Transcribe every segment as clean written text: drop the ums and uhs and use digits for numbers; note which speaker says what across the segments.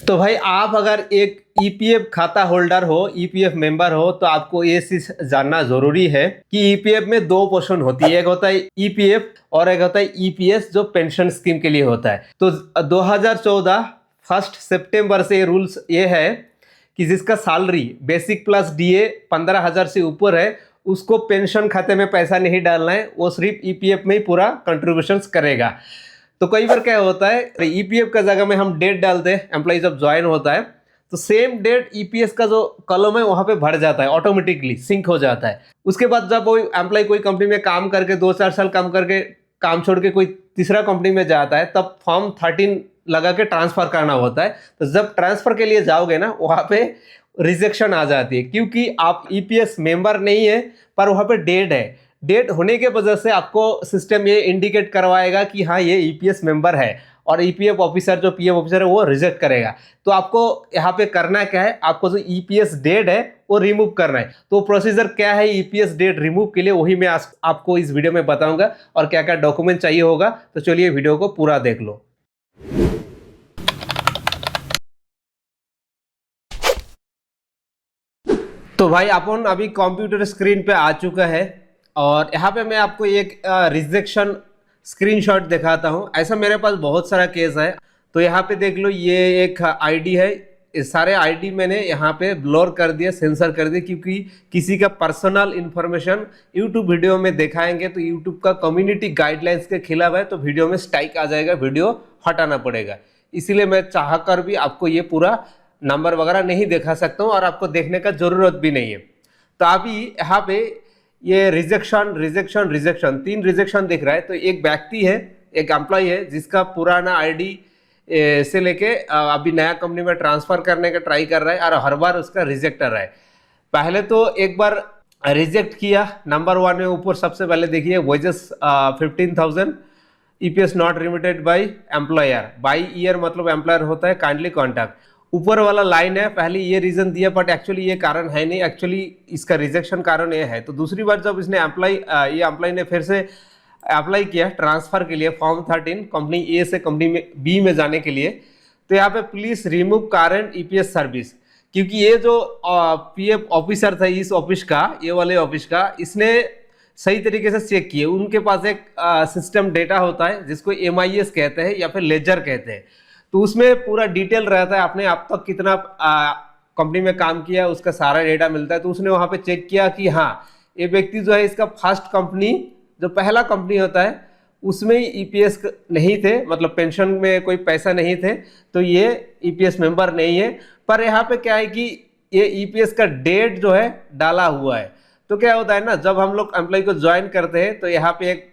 Speaker 1: तो भाई आप अगर एक ईपीएफ खाता होल्डर हो, ईपीएफ मेंबर हो, तो आपको ये चीज जानना जरूरी है कि ईपीएफ में दो पोर्शन होती है। एक होता है ईपीएफ और एक होता है ईपीएस, जो पेंशन स्कीम के लिए होता है। तो 2014 1 सितंबर से रूल्स ये है कि जिसका सैलरी बेसिक प्लस डीए 15,000 से ऊपर है, उसको पेंशन खाते में पैसा नहीं डालना है, वो सिर्फ ईपीएफ में ही पूरा कंट्रीब्यूशन करेगा। तो कई बार क्या होता है, ईपीएफ का जगह में हम डेट डालते हैं, एम्प्लॉय जब ज्वाइन होता है तो सेम डेट ईपीएस का जो कॉलम है वहां पे भर जाता है, ऑटोमेटिकली सिंक हो जाता है। उसके बाद जब वो एम्प्लॉय कोई कंपनी में काम करके 2-4 साल काम करके काम छोड़ के कोई तीसरा कंपनी में जाता है, तब फॉर्म 13 लगा के ट्रांसफर करना होता है। तो जब ट्रांसफर के लिए जाओगे ना, वहां पे रिजेक्शन आ जाती है, क्योंकि आप ईपीएस मेंबर नहीं है, पर वहां पे डेट है। डेट होने के वजह से आपको सिस्टम ये इंडिकेट करवाएगा कि हाँ ये ईपीएस मेंबर है, और ईपीएफ ऑफिसर जो पीएफ ऑफिसर है वो रिजेक्ट करेगा। तो आपको यहाँ पे करना क्या है, आपको जो ईपीएस डेट है वो रिमूव करना है। तो प्रोसीजर क्या है ईपीएस डेट रिमूव के लिए, वही मैं आपको इस वीडियो में बताऊंगा, और क्या क्या डॉक्यूमेंट चाहिए होगा। तो चलिए वीडियो को पूरा देख लो। तो भाई अपन अभी कंप्यूटर स्क्रीन पे आ चुका है, और यहाँ पे मैं आपको एक रिजेक्शन स्क्रीनशॉट दिखाता हूँ। ऐसा मेरे पास बहुत सारा केस है। तो यहाँ पे देख लो, ये एक आईडी है। इस सारे आईडी मैंने यहाँ पे ब्लर कर दिया, सेंसर कर दिया, क्योंकि किसी का पर्सनल इंफॉर्मेशन यूट्यूब वीडियो में दिखाएंगे तो यूट्यूब का कम्युनिटी गाइडलाइंस के खिलाफ है, तो वीडियो में स्ट्राइक आ जाएगा, वीडियो हटाना पड़ेगा। इसीलिए मैं चाह कर भी आपको ये पूरा नंबर वगैरह नहीं दिखा सकता हूँ, और आपको देखने का जरूरत भी नहीं है। तो अभी यहाँ पे ये रिजेक्शन रिजेक्शन रिजेक्शन 3 रिजेक्शन दिख रहा है। तो एक व्यक्ति है, एक एम्प्लॉय है, जिसका पुराना आईडी से लेके अभी नया कंपनी में ट्रांसफर करने का ट्राई कर रहा है, और हर बार उसका रिजेक्ट कर रहा है। पहले तो एक बार रिजेक्ट किया, नंबर 1 में ऊपर सबसे पहले देखिए, wages 15,000, EPS not remitted by employer, by year मतलब एम्प्लॉयर होता है, काइंडली कॉन्टैक्ट। ऊपर वाला लाइन है, पहले ये रीजन दिया, बट एक्चुअली ये कारण है नहीं, एक्चुअली इसका रिजेक्शन कारण ये है। तो दूसरी बार जब इसने ये एम्प्लॉय ने फिर से अप्लाई किया ट्रांसफर के लिए, फॉर्म 13 कंपनी ए से कंपनी में बी में जाने के लिए, तो यहाँ पे please remove current EPS service, क्योंकि ये जो पीएफ ऑफिसर था इस ऑफिस का, ये वाले ऑफिस का, इसने सही तरीके से चेक किए। उनके पास एक सिस्टम डेटा होता है जिसको एमआईएस कहते हैं या फिर लेजर कहते हैं। तो उसमें पूरा डिटेल रहता है, आपने अब तक कितना कंपनी में काम किया, उसका सारा डेटा मिलता है। तो उसने वहां पे चेक किया कि हाँ ये व्यक्ति जो है, इसका फर्स्ट कंपनी जो पहला कंपनी होता है उसमें ईपीएस नहीं थे, मतलब पेंशन में कोई पैसा नहीं थे, तो ये ईपीएस मेंबर नहीं है। पर यहाँ पे क्या है कि ये ईपीएस का डेट जो है डाला हुआ है। तो क्या होता है ना, जब हम लोग एम्प्लॉय को ज्वाइन करते हैं तो यहाँ पे एक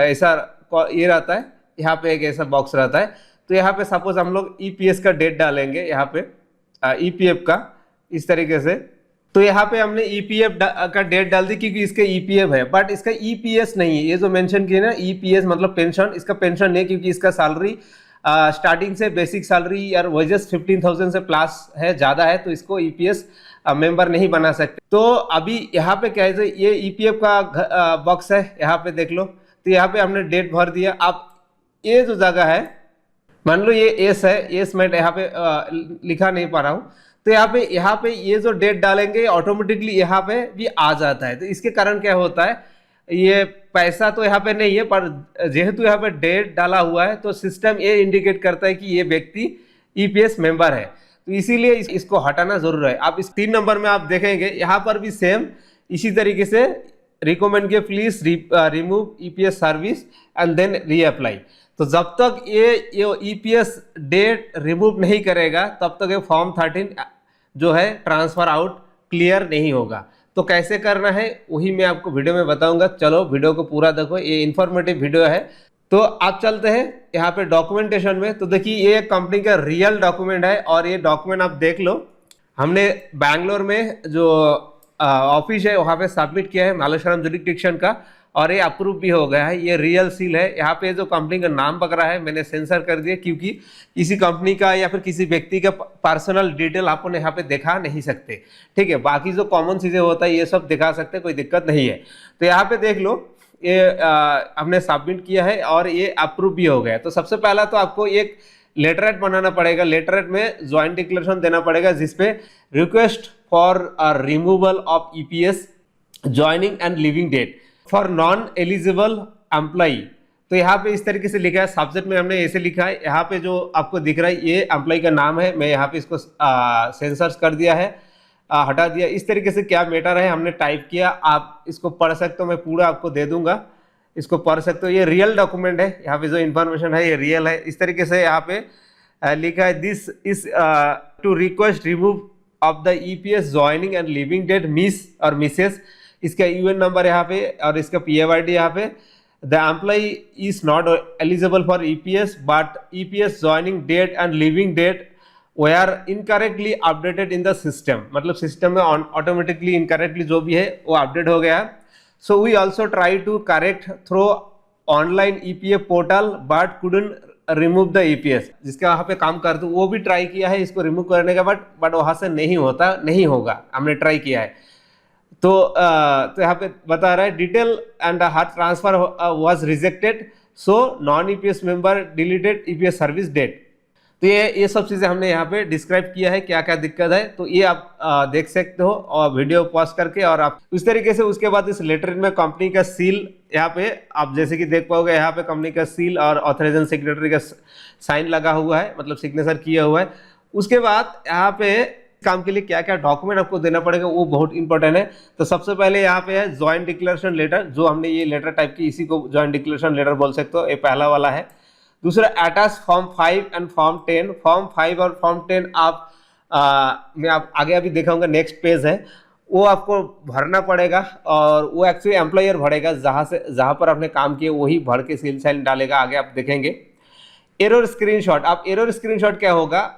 Speaker 1: ऐसा ये रहता है, यहाँ पे एक ऐसा बॉक्स रहता है। तो यहाँ पे सपोज हम लोग ईपीएस का डेट डालेंगे, यहाँ पे ईपीएफ का इस तरीके से। तो यहाँ पे हमने ईपीएफ का डेट डाल दी, क्योंकि इसका ईपीएफ है, बट इसका ईपीएस नहीं है। ये जो मेंशन किया ना ईपीएस मतलब पेंशन, इसका पेंशन नहीं, क्योंकि इसका सैलरी स्टार्टिंग से बेसिक सैलरी और वेजेस 15,000 से प्लस है, ज्यादा है, तो इसको ईपीएस मेंबर नहीं बना सकते। तो अभी यहाँ पे क्या है, ये ईपीएफ का बॉक्स है, यहाँ पे देख लो। तो यहाँ पे हमने डेट भर दिया। अब ये जो जगह है, मान लो ये एस है, एस मैं यहाँ पे लिखा नहीं पा रहा हूँ। तो यहाँ पे ये जो डेट डालेंगे ऑटोमेटिकली यहाँ पे भी आ जाता है। तो इसके कारण क्या होता है, ये पैसा तो यहाँ पे नहीं है, पर जेहेतु यहाँ पे डेट डाला हुआ है, तो सिस्टम ये इंडिकेट करता है कि ये व्यक्ति ईपीएस मेंबर है। तो इसीलिए इसको हटाना जरूर है। आप इस 3 नंबर में आप देखेंगे, यहाँ पर भी सेम इसी तरीके से रिकमेंड के please remove EPS service and then reapply. तो जब तक ये ईपीएस डेट रिमूव नहीं करेगा, तब तक ये फॉर्म 13 जो है ट्रांसफर आउट क्लियर नहीं होगा। तो कैसे करना है वही मैं आपको वीडियो में बताऊंगा। चलो वीडियो को पूरा देखो, ये इंफॉर्मेटिव वीडियो है। तो आप चलते हैं यहाँ पे डॉक्यूमेंटेशन में। तो देखिए ये कंपनी का रियल डॉक्यूमेंट है, और ये डॉक्यूमेंट आप देख लो। हमने बैंगलोर में जो ऑफिस है वहाँ पे सबमिट किया है, मालेश्वरम जुरिडिक्शन का, और ये अप्रूव भी हो गया है। ये रियल सील है। यहाँ पे जो कंपनी का नाम पकड़ा है मैंने सेंसर कर दिया, क्योंकि किसी कंपनी का या फिर किसी व्यक्ति का पर्सनल डिटेल अपन यहाँ पे दिखा नहीं सकते, ठीक है। बाकी जो कॉमन चीजें होता है ये सब दिखा सकते, कोई दिक्कत नहीं है। तो यहाँ पे देख लो, ये हमने सबमिट किया है और ये अप्रूव भी हो गया। तो सबसे पहला तो आपको एक लेटरेट बनाना पड़ेगा। लेटरेट में ज्वाइंट डिक्लेरेशन देना पड़ेगा जिसपे request for removal of EPS joining and leaving date for non eligible employee. तो यहाँ पे इस तरीके से लिखा है, सब्जेक्ट में हमने ऐसे लिखा है। यहाँ पे जो आपको दिख रहा है ये एम्प्लॉई का नाम है, मैं यहाँ पे इसको सेंसर्स कर दिया है, हटा दिया। इस तरीके से क्या मैटर है हमने टाइप किया, आप इसको पढ़ सकते हो, मैं पूरा आपको दे दूंगा, इसको पढ़ सकते हो। ये रियल डॉक्यूमेंट है, यहाँ पे जो इन्फॉर्मेशन है ये रियल है। इस तरीके से यहाँ पे लिखा है this is to request remove of the EPS joining and leaving date miss और मिसेस, इसका यूएन नंबर यहाँ पे और इसका पीएवाईडी यहाँ पे। The employee is not eligible for EPS but EPS joining date and leaving date were incorrectly updated in the system, मतलब system में ऑटोमेटिकली इनकरेक्टली जो भी है वो अपडेट हो गया। So we also try to correct through online EPF portal but couldn't remove the EPS, जिसका वहाँ पे काम करते वो भी ट्राई किया है इसको रिमूव करने का, बट वहाँ से नहीं होता, नहीं होगा, हमने ट्राई किया है। तो यहाँ पे बता रहा है detail and heart transfer was rejected, so non EPS member deleted EPS service date. तो ये सब चीज़ें हमने यहाँ पे डिस्क्राइब किया है क्या क्या दिक्कत है, तो ये आप देख सकते हो और वीडियो पॉज करके, और आप उस तरीके से उसके बाद इस लेटर में कंपनी का सील यहाँ पे आप जैसे कि देख पाओगे, यहाँ पे कंपनी का सील और ऑथराइजेशन सेक्रेटरी का साइन लगा हुआ है, मतलब सिग्नेचर किया हुआ है। उसके बाद यहाँ पे काम के लिए क्या क्या डॉक्यूमेंट आपको देना पड़ेगा वो बहुत इंपॉर्टेंट है। तो सबसे पहले यहाँ पे है ज्वाइंट डिक्लेरेशन लेटर, जो हमने ये लेटर टाइप की इसी को ज्वाइंट डिक्लेरेशन लेटर बोल सकते हो, ये पहला वाला है। दूसरा attach form 5 and form 10। Form 5 और फॉर्म 10 आप मैं आप आगे अभी दिखाऊंगा, नेक्स्ट पेज है, वो आपको भरना पड़ेगा, और वो एक्चुअली एम्प्लॉयर भरेगा, जहाँ पर आपने काम किया वही भर के सील साइन डालेगा, आगे आप देखेंगे। एरर स्क्रीनशॉट, आप एरर स्क्रीनशॉट क्या होगा,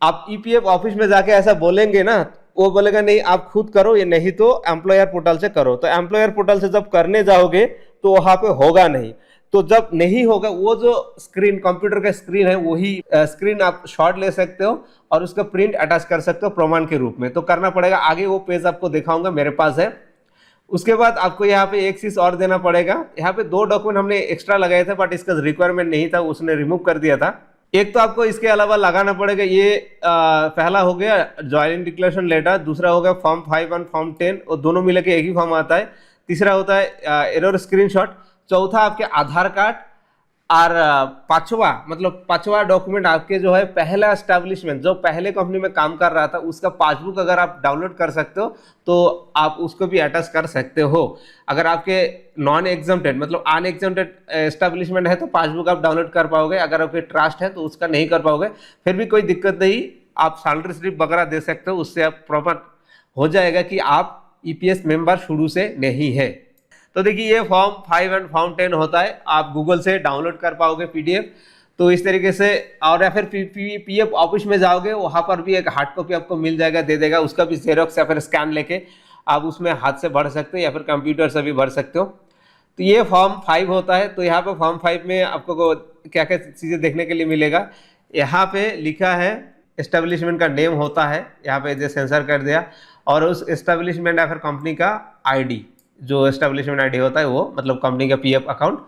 Speaker 1: आप ईपीएफ ऑफिस में जाके ऐसा बोलेंगे ना, वो बोलेगा नहीं आप खुद करो, ये नहीं तो एम्प्लॉयर पोर्टल से करो। तो एम्प्लॉयर पोर्टल से जब करने जाओगे तो वहाँ पे होगा नहीं, तो जब नहीं होगा वो जो स्क्रीन कंप्यूटर का स्क्रीन है वही स्क्रीन आप शॉट ले सकते हो और उसका प्रिंट अटैच कर सकते हो प्रमाण के रूप में। तो करना पड़ेगा, आगे वो पेज आपको दिखाऊंगा, मेरे पास है। उसके बाद आपको यहाँ पे एक चीज और देना पड़ेगा, यहाँ पे 2 डॉक्यूमेंट हमने एक्स्ट्रा लगाए थे बट इसका रिक्वायरमेंट नहीं था, उसने रिमूव कर दिया था। एक तो आपको इसके अलावा लगाना पड़ेगा, ये पहला हो गया ज्वाइनिंग डिक्लेरेशन लेटर, दूसरा हो गया फॉर्म 5 और फॉर्म 10, और दोनों मिलकर एक ही फॉर्म आता है। तीसरा होता है एरर स्क्रीनशॉट। चौथा आपके आधार कार्ड, और पांचवा डॉक्यूमेंट आपके जो है पहला एस्टैब्लिशमेंट, जो पहले कंपनी में काम कर रहा था उसका पासबुक अगर आप डाउनलोड कर सकते हो तो आप उसको भी अटैच कर सकते हो। अगर आपके नॉन एग्जम्प्टेड मतलब अनएग्जम्प्टेड एस्टैब्लिशमेंट है तो पासबुक आप डाउनलोड कर पाओगे, अगर आपके ट्रस्ट है तो उसका नहीं कर पाओगे, फिर भी कोई दिक्कत नहीं, आप सैलरी स्लिप वगैरह दे सकते हो, उससे आप प्रॉपर हो जाएगा कि आप ईपीएस मेंबर शुरू से नहीं है। तो देखिए ये फॉर्म 5 एंड फॉर्म 10 होता है, आप गूगल से डाउनलोड कर पाओगे पीडीएफ। तो इस तरीके से, और या फिर पीएफ ऑफिस में जाओगे वहाँ पर भी एक हार्ड कॉपी आपको मिल जाएगा, दे देगा, उसका भी जेरोक्स या फिर स्कैन लेके आप उसमें हाथ से भर सकते हो या फिर कंप्यूटर से भी भर सकते हो। तो ये फॉर्म 5 होता है। तो यहाँ पे फॉर्म 5 में आपको क्या क्या चीज़ें देखने के लिए मिलेगा, यहाँ पे लिखा है एस्टेब्लिशमेंट का नेम होता है, यहाँ पे सेंसर कर दिया, और उस एस्टेब्लिशमेंट या फिर कंपनी का आईडी, जो एस्टेब्लिशमेंट आईडी होता है वो मतलब कंपनी का पीएफ अकाउंट।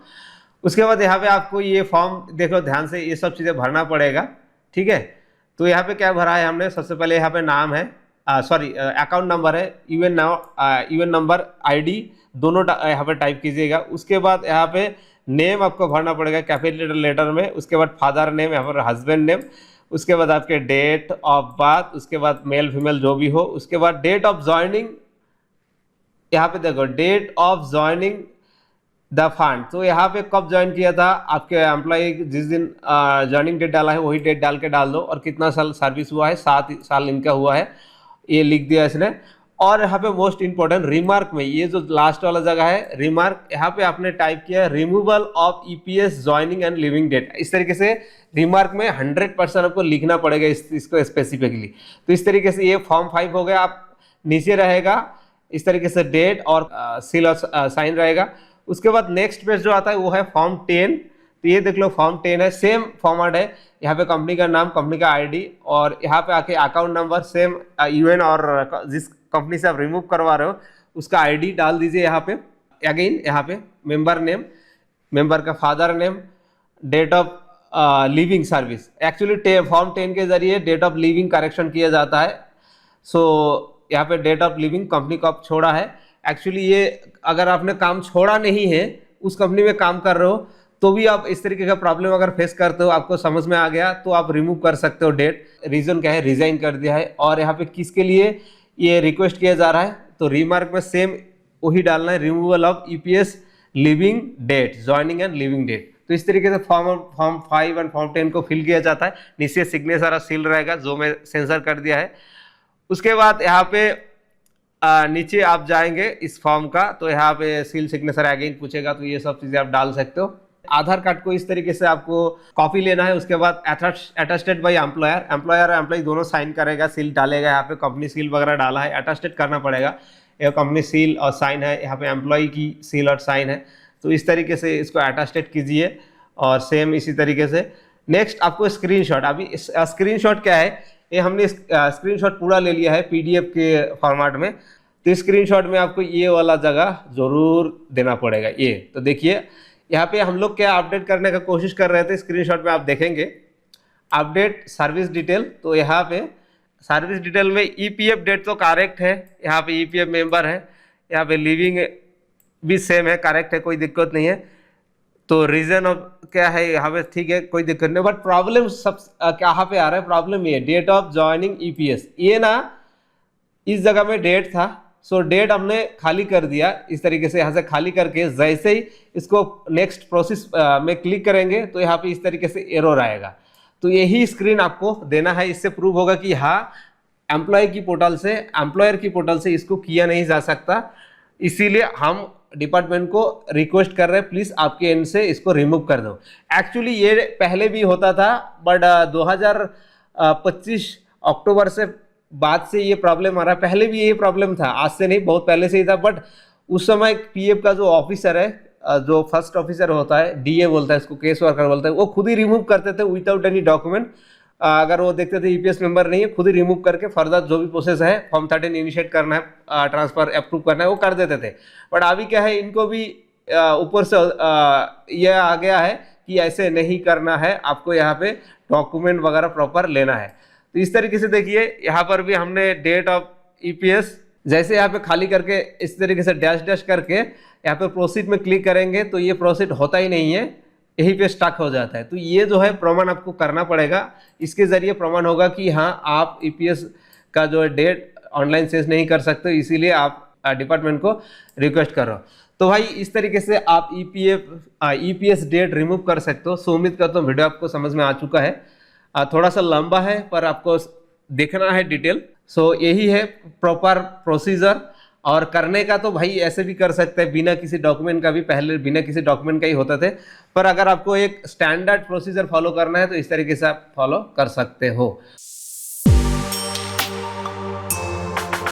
Speaker 1: उसके बाद यहाँ पे आपको ये फॉर्म देखो ध्यान से, ये सब चीज़ें भरना पड़ेगा, ठीक है। तो यहाँ पे क्या भरा है हमने, सबसे पहले यहाँ पे नाम है, अकाउंट नंबर है, यूएन नंबर, आईडी दोनों यहाँ पे टाइप कीजिएगा। उसके बाद यहाँ पे नेम आपको भरना पड़ेगा कैपिटल लेटर में, उसके बाद फादर नेम, यहाँ पर हस्बैंड नेम, उसके बाद आपके डेट ऑफ बर्थ, उसके बाद मेल फीमेल जो भी हो, उसके बाद डेट ऑफ ज्वाइनिंग, यहाँ पे देखो date of joining the fund, तो यहाँ पे कब ज्वाइन किया था आपके एम्प्लॉय, जिस दिन ज्वाइनिंग डेट डाला है वही डेट डाल के डाल दो, और कितना साल सर्विस हुआ है, 7 साल इनका हुआ है, ये लिख दिया इसने। और यहाँ पे मोस्ट इंपॉर्टेंट रिमार्क में, ये जो लास्ट वाला जगह है रिमार्क, यहाँ पे आपने टाइप किया removal of EPS joining and leaving date. इस तरीके से रिमार्क में 100% आपको लिखना पड़ेगा इसको स्पेसिफिकली। तो इस तरीके से ये फॉर्म 5 हो गया। आप नीचे रहेगा इस तरीके से डेट और सील और साइन रहेगा। उसके बाद नेक्स्ट पेज जो आता है वो है फॉर्म 10। तो ये देख लो फॉर्म 10 है, सेम फॉर्मेट है, यहाँ पे कंपनी का नाम, कंपनी का आईडी, और यहाँ पे आके अकाउंट नंबर सेम यूएन, और जिस कंपनी से आप रिमूव करवा रहे हो उसका आईडी डाल दीजिए यहाँ पे। अगेन यहाँ पे मेंबर नेम, मेंबर का father name, date of leaving service. Actually form 10 के जरिए डेट ऑफ लिविंग करेक्शन किया जाता है। सो यहाँ पे डेट ऑफ लिविंग कंपनी को आप छोड़ा है। एक्चुअली ये अगर आपने काम छोड़ा नहीं है, उस कंपनी में काम कर रहे हो, तो भी आप इस तरीके का प्रॉब्लम अगर फेस करते हो, आपको समझ में आ गया, तो आप रिमूव कर सकते हो डेट। रीजन क्या है, रिजाइन कर दिया है। और यहाँ पे किसके लिए ये रिक्वेस्ट किया जा रहा है, तो रिमार्क में सेम वही डालना है, removal of EPS leaving date, joining and leaving date. तो इस तरीके से फॉर्म 5 एंड फॉर्म 10 को फिल किया जाता है। नीचे सिग्नेचर और सील रहेगा, जो मैं सेंसर कर दिया है। उसके बाद यहाँ पे नीचे आप जाएंगे इस फॉर्म का, तो यहाँ पे सील सिग्नेचर अगेन पूछेगा, तो ये सब चीज़ें आप डाल सकते हो। आधार कार्ड को इस तरीके से आपको कॉपी लेना है। उसके बाद अटेस्टेड बाय एम्प्लॉयर, एम्प्लॉयर और एम्प्लॉय दोनों साइन करेगा, सील डालेगा। यहाँ पे कंपनी सील वगैरह डाला है, अटेस्टेड करना पड़ेगा। ये कंपनी सील और साइन है, यहाँ पे एम्प्लॉय की सील और साइन है। तो इस तरीके से इसको अटेस्टेड कीजिए। और सेम इसी तरीके से नेक्स्ट आपको स्क्रीनशॉट। अभी स्क्रीनशॉट क्या है, ये हमने स्क्रीनशॉट पूरा ले लिया है पीडीएफ के फॉर्मेट में। तो स्क्रीनशॉट में आपको ये वाला जगह जरूर देना पड़ेगा। ये तो देखिए, यहाँ पे हम लोग क्या अपडेट करने का कोशिश कर रहे थे, स्क्रीनशॉट में आप देखेंगे अपडेट सर्विस डिटेल। तो यहाँ पे सर्विस डिटेल में ईपीएफ डेट तो करेक्ट है, यहाँ पे ईपीएफ मेंबर है, यहाँ पे लिविंग भी सेम है, करेक्ट है, कोई दिक्कत नहीं है। तो रीजन ऑफ क्या है, यहाँ पे ठीक है, कोई दिक्कत नहीं। बट प्रॉब्लम सब कहाँ पे आ रहा है, प्रॉब्लम ये डेट ऑफ ज्वाइनिंग ईपीएस, ये ना इस जगह में डेट था। सो डेट हमने खाली कर दिया इस तरीके से। यहाँ से खाली करके जैसे ही इसको नेक्स्ट प्रोसेस में क्लिक करेंगे, तो यहाँ पे इस तरीके से एरर आएगा। तो यही स्क्रीन आपको देना है। इससे प्रूव होगा कि हाँ, एम्प्लॉय की पोर्टल से, एम्प्लॉयर की पोर्टल से इसको किया नहीं जा सकता। इसीलिए हम डिपार्टमेंट को रिक्वेस्ट कर रहे हैं, प्लीज़ आपके एंड से इसको रिमूव कर दो। एक्चुअली ये पहले भी होता था, बट 2025 अक्टूबर से बाद से ये प्रॉब्लम आ रहा है। पहले भी ये प्रॉब्लम था, आज से नहीं, बहुत पहले से ही था। बट उस समय पीएफ का जो ऑफिसर है, जो फर्स्ट ऑफिसर होता है, डीए बोलता है इसको, केस वर्कर बोलता है, वो खुद ही रिमूव करते थे विदाउट एनी डॉक्यूमेंट। अगर वो देखते थे ईपीएस मेंबर नहीं है, खुद ही रिमूव करके फर्दर जो भी प्रोसेस है, फॉर्म 13 इनिशिएट करना है, ट्रांसफर अप्रूव करना है, वो कर देते थे। बट अभी क्या है, इनको भी ऊपर से यह आ गया है कि ऐसे नहीं करना है, आपको यहाँ पे डॉक्यूमेंट वगैरह प्रॉपर लेना है। तो इस तरीके से देखिए, यहाँ पर भी हमने डेट ऑफ ईपीएस जैसे यहाँ पे खाली करके इस तरीके से डैश डैश करके यहाँ पे प्रोसीड में क्लिक करेंगे, तो ये प्रोसीड होता ही नहीं है, यहीं पे स्टक हो जाता है। तो ये जो है प्रमाण आपको करना पड़ेगा। इसके जरिए प्रमाण होगा कि हाँ, आप ईपीएस का जो डेट ऑनलाइन चेंज नहीं कर सकते, इसीलिए आप डिपार्टमेंट को रिक्वेस्ट कर रहे हो। तो भाई इस तरीके से आप ईपीएस डेट रिमूव कर सकते हो। सो उम्मीद करता हूँ वीडियो आपको समझ में आ चुका है। थोड़ा सा लंबा है, पर आपको देखना है डिटेल। सो यही है प्रॉपर प्रोसीजर। और करने का तो भाई ऐसे भी कर सकते हैं, बिना किसी डॉक्यूमेंट का भी। पहले बिना किसी डॉक्यूमेंट का ही होते थे, पर अगर आपको एक स्टैंडर्ड प्रोसीजर फॉलो करना है, तो इस तरीके से आप फॉलो कर सकते हो।